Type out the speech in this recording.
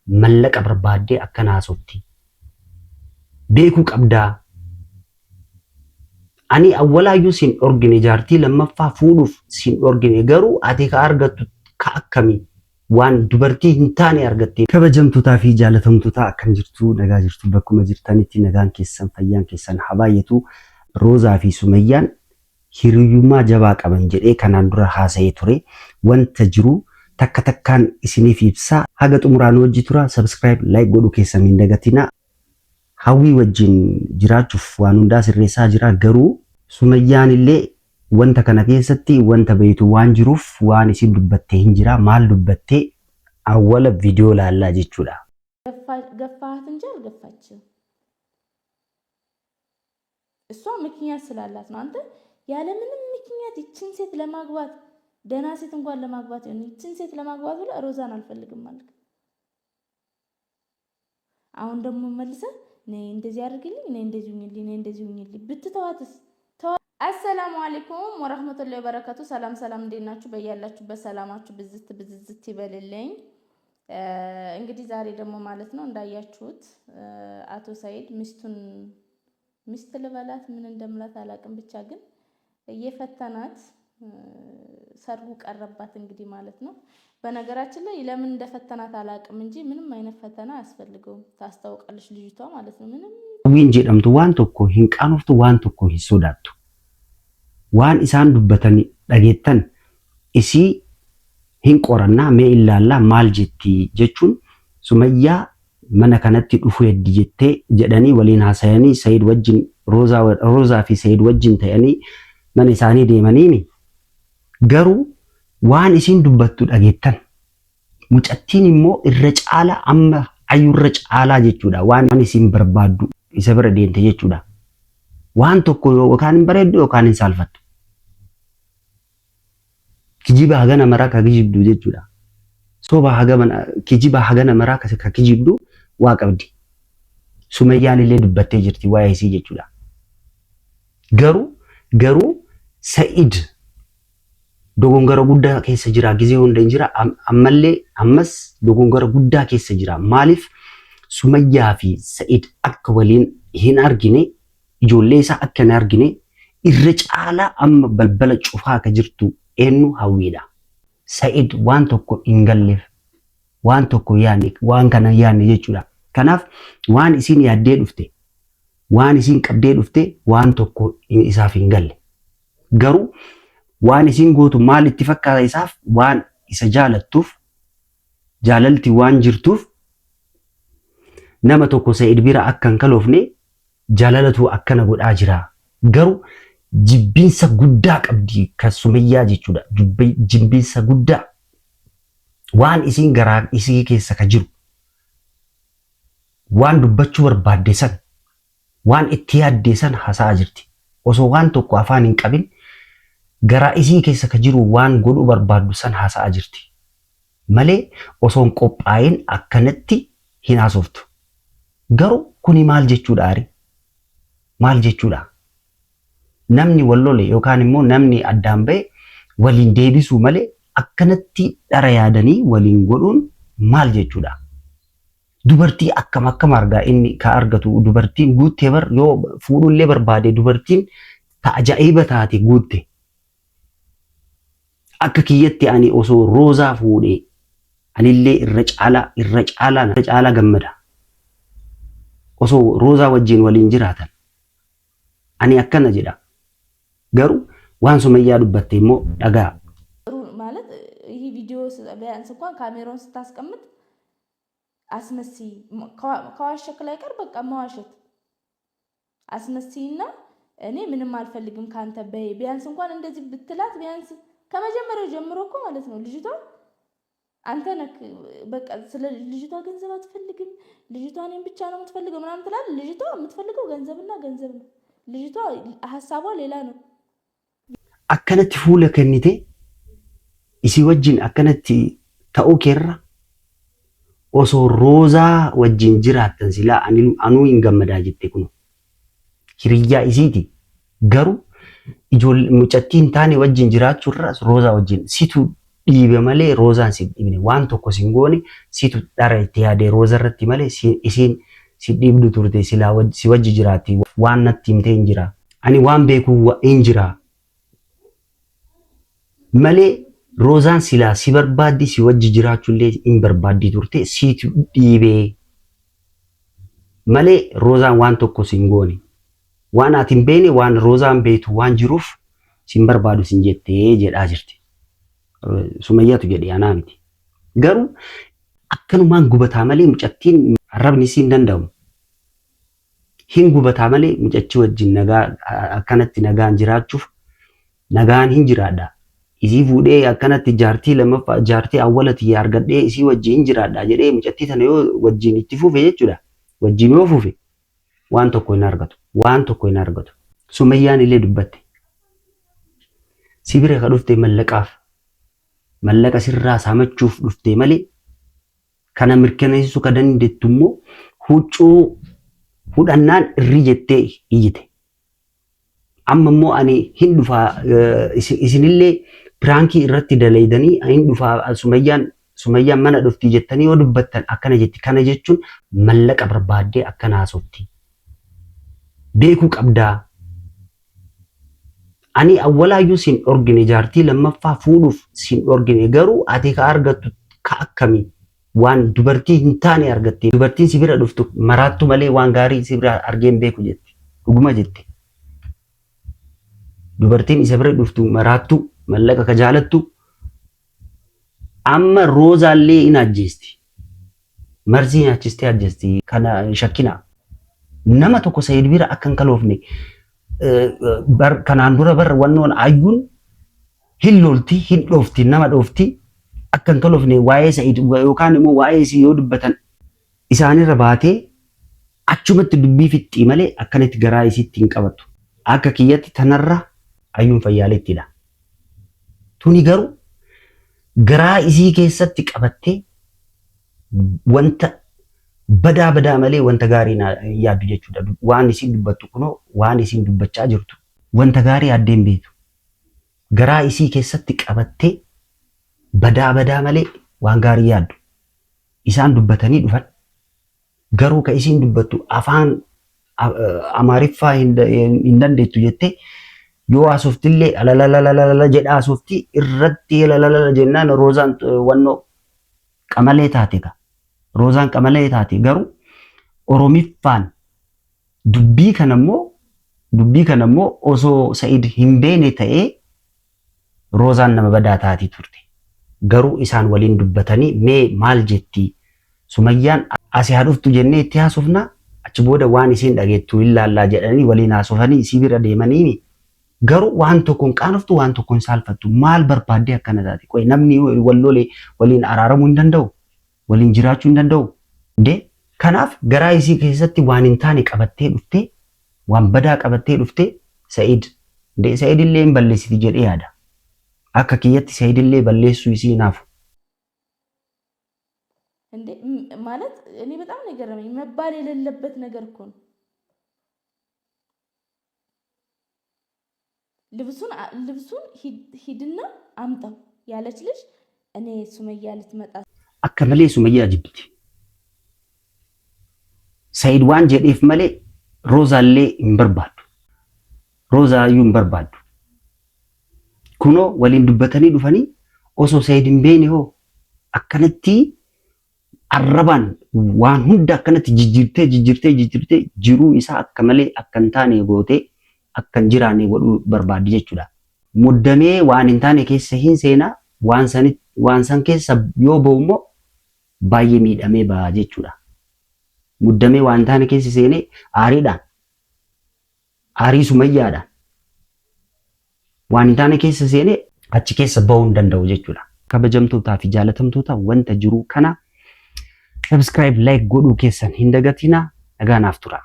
mallaqa barbaaddee akkana haasofti. Beekuu qabdaa. Ani awwalaayyuu sin dhorgine jaartii lammaffaa fuudhuuf sin dhorgine garuu ati ka argattu ka akkamii waan dubartii hin taane argattee. Kabajamtootaa fi jaalatamtootaa akkam jirtu nagaa jirtu bakkuma jirtanitti nagaan keessan fayyaan keessan habaayetu Roozaa fi Sumayyaan hiriyyummaa jabaa qaban jedhee kanaan dura haasa'ee ture. Wanta jiru takka takkaan isiniif ibsaa. Haga xumuraan wajji tura. Subscribe, like godhuu keessan hin dagatinaa. Hawwii wajjin jiraachuuf waan hundaa sirreessaa jira garuu Sumayyaan illee wanta kana keessatti wanta beektu waan jiruuf waan isin dubbattee hin jira. Maal dubbattee awwala viidiyoo laallaa jechuudha. ገፋሃት እንጂ አልገፋችም። እሷ ምክንያት ስላላት ነው። አንተ ያለ ምንም ምክንያት ይችን ሴት ለማግባት ደህና ሴት እንኳን ለማግባት ይችን ሴት ለማግባት ብለ ሮዛን አልፈልግም ማለት አሁን ደግሞ መልሰህ ነይ እንደዚህ አድርግልኝ ነይ እንደዚህ ሁኚልኝ ነይ እንደዚህ ሁኚልኝ ብትተዋትስ? አሰላሙ አለይኩም ወራህመቱላሂ ወበረካቱ። ሰላም ሰላም፣ እንዴት ናችሁ? በያላችሁበት ሰላማችሁ ብዝት ይበልልኝ። እንግዲህ ዛሬ ደግሞ ማለት ነው እንዳያችሁት አቶ ሰይድ ሚስት ልበላት ምን እንደምላት አላቅም፣ ብቻ ግን እየፈተናት ሰርጉ ቀረባት እንግዲህ ማለት ነው። በነገራችን ላይ ለምን እንደፈተናት አላቅም እንጂ ምንም አይነት ፈተና አያስፈልገውም። ታስታውቃለች ልጅቷ ማለት ነው። ምንም ዊን ጀደምቱ ዋን tokko hin qaanoftu waan tokko hin sodaattu waan isaan dubbatan dhageettan isii hin qorannaa mee ilaallaa maal jetti jechuun Sumayyaa mana kanatti dhufu heddi jettee jedhanii waliin haasayanii Sayid wajjin Roozaa fi Sayid wajjin ta'anii mana isaanii deemaniini garuu waan isin dubbattu dhageettan mucattiin immoo irra caala amma ayyurra caalaa jechuudha. Waan isin barbaaddu isa bira deemte jechuudha. Waan tokko yookaan hin bareeddu yookaan hin saalfattu. Kijiba hagana maraa ka kijibdu jechuudha. Soba kijiba hagana maraa ka kijibdu waa qabdi. Sumayyaan illee dubbattee jirti waa'ee isii jechuudha. Garuu Sayid dogongora guddaa keessa jira, gizee hunda hin jira, ammas dogongora guddaa keessa jira. Maaliif Sumayyaa fi Sayid akka waliin hin argine, ijoollee isaa akka hin argine irra caalaa amma balbala cufaa ka jirtu eenyu Hawwiidha. Sayid waan tokko hin galleef waan tokko yaanne waan kana yaanne jechuudha. Kanaaf waan isin yaaddee dhufte waan isin qabdee dhufte waan tokko isaaf hin galle. Garuu waan isin gootu maal itti fakkaata isaaf waan isa jaalattuuf jaalalti waan jirtuuf nama tokko Sayid bira akka hin kaloofne jaalalatu akkana godhaa jira. Garuu jibbinsa guddaa qabdi kan Sumayyaa jechuudha. Jibbinsa guddaa waan isin garaa isii keessa ka jiru waan dubbachuu barbaadde san waan itti yaaddee san haasa'aa jirti. Osoo waan tokko afaan hin qabin garaa isii keessa ka jiru waan godhuu barbaaddu san haasa'aa jirti malee osoo hin qophaa'in akkanatti hin haasoftu. Garuu kuni maal jechuudha ari? Maal jechuudha? Namni wallole yookaan immoo namni addaan ba'e waliin deebisuu malee akkanatti dhara yaadanii waliin godhuun maal jechuudha? Dubartii akkam argaa inni ka argatu dubartiin guuttee bar yoo fuudhullee barbaade dubartiin ta ajaa'iba taate guutte. Akka kiyyatti ani osoo Roozaa fuudhee anillee irra caalaa gammada. Osoo Roozaa wajjin waliin jiraatan ani akkana jedha. Garuu waan Sumayyaa dubbatte immoo dhagaa ማለት ይሄ ቪዲዮ ቢያንስ እንኳን ካሜራውን ስታስቀምጥ አስመሲ ከዋሸክ ላይ ቀር በቃ መዋሸት አስመሲና እኔ ምንም አልፈልግም ካንተ በይ ቢያንስ እንኳን እንደዚህ ብትላት ቢያንስ ከመጀመሪያው ጀምሮ እኮ ማለት ነው ልጅቷ አንተ ነክ በቃ ስለ ልጅቷ ገንዘብ አትፈልግም፣ ልጅቷ እኔን ብቻ ነው የምትፈልገው ምናምን ትላለህ። ልጅቷ የምትፈልገው ገንዘብና ገንዘብ ነው። ልጅቷ ሐሳቧ ሌላ ነው። akkanatti fuula kennite isii wajjin akkanatti ta'uu keerra osoo Roozaa wajjin jiraattan silaa anuu hin gammadaa jette kun hiriyyaa isiiti. Garuu ijoollee mucattiin taane wajjin jiraachuurra Roozaa wajjin situ dhiibe malee roozaan si dhiibne waan tokko sin goone situ dhara itti yaade rooza irratti malee isiin si dhiibdu turte silaa si wajji jiraatti waan natti himtee hin jira ani waan beeku hin jira malee roozaan silaa si barbaaddi si wajji jiraachuullee hin barbaaddi turte situ dhiibe malee roozaan waan tokko sin goone waan ati hin beekne waan roozaan beektu waan jiruuf sin barbaadu sin jettee jedhaa jirti. Sumayyaatu jedhe anaa miti. Garuu akkanumaan gubataa malee mucattiin arrabni siin danda'amu. Hin gubataa malee mucachii wajjin nagaa akkanatti nagaan jiraachuuf nagaan hin jiraadha. Isii fuudhee akkanatti jaartii lammaffaa jaartii awwalati argadhee isii wajjin hin jiraadha jedhee mucattii tana yoo wajjin itti fufe jechuudha. Wajjin yoo fufe waan tokko hin argatu. Waan tokko hin argatu. Sumayyaan illee dubbatte. Sibira ka dhufte mallaqaaf. Mallaqa sirraa saamachuuf dhufte malee kana mirkaneessuu ka dandeettu immoo huccuu hudhannaan irri jettee iyyite. Amma immoo ani hin dhufaa isinillee piraankii irratti dalaydanii hin dhufaa Sumayyaan mana dhufti jettanii yoo dubbattan akkana jetti. Kana jechuun mallaqa barbaaddee akkana haasofti. Beekuu qabdaa. Ani awwalaayyuu sin dhorgine jaartii lammaffaa fuudhuuf sin dhorgine garuu ati ka argattu ka akkamii waan dubartii hin taane argatte dubartiin si bira dhuftu maraattu malee waan gaarii si bira argeen beeku jette dhuguma jette dubartiin isa bira dhuftu maraattu mallaqa ka jaalattu amma roozaallee in ajjeesti marzii nyaachistee ajjeesti kana shakkina nama tokko Sayyid bira akkan kaloofne kanaan dura bar wannoon ayyuun hin lolti hin dhoofti nama dhoofti akkan kaloofne waa'ee Sayyid yookaan immoo waa'ee isii yoo dubbatan isaanirra baatee achumatti dubbii fixxii malee akkanatti garaa isiitti hin qabattu akka kiyyatti tanarra ayyuun fayyaalettidha. Tuni garuu garaa isii keessatti qabattee wanta badaa malee wanta gaarii yaaddu jechuudha. Waan isin dubbattu kunoo waan isin dubbachaa jirtu wanta gaarii yaaddeen beektu. Garaa isii keessatti qabattee badaa malee waan gaarii yaaddu. Isaan dubbatanii dhufan garuu ka isin dubbattu afaan Amaariffaa hin dandeettu jettee yoo haasoftillee alalalala jedha haasofti irratti alalala jennaan roozaan wannoo qamalee taate ka. Roozaan qamalee taate garuu Oromiffaan dubbii kanammoo osoo Sayyid hin beene ta'ee roozaan nama badaa taati turte. Garuu isaan waliin dubbatanii mee maal jetti Sumayyaan asii haa dhuftu jennee itti haasofna achi booda waan isiin dhageettu ilaallaa jedhanii waliin haasofanii isii bira deemanii garuu waan tokkoon qaanoftu waan tokkoon saalfattu maal barbaaddee akkana taate qoy namni wallolee waliin araaramuu hin danda'u. Waliin jiraachuu hin danda'u. Kanaaf garaa isii keessatti waan hin taane qabattee dhuftee waan badaa qabattee dhuftee Sayyid illee hin balleessiti jedhee yaada. Akka kiyyatti Sayyid illee balleessuu isii naafu. ማለት እኔ በጣም ነው የገረመኝ። መባል የሌለበት ነገር እኮ ነው። ልብሱን ሂድና አምጣው ያለች ልጅ እኔ ሱመያ ልትመጣ akka malee Sumayyaa jibbiti. Sayyid waan jedheef malee roozaallee hin barbaaddu. Roozaayyuu hin barbaaddu. Kunoo waliin dubbatanii dhufanii osoo Sayyid hin beekne hoo akkanatti arrabaan waan hunda akkanatti jijjiirtee jiruu isaa akka malee akka hin taane gootee akka hin jiraanne godhuu barbaaddi jechuudha. Muddamee waan hin taane keessa hin seenaa waan san keessa yoo ba'u immoo baay'ee miidhamee ba'a jechuudha. Muddamee waan hin taane keessa seenee aariidhaan aarii Sumayyaadhaan waan hin taane keessa seenee achi keessa ba'uu hin danda'u jechuudha. Kabajamtootaa fi jaalatamtoota wanta jiru kana subscribe like godhuu keessan hin dagatinaa. Nagaan naaf tura.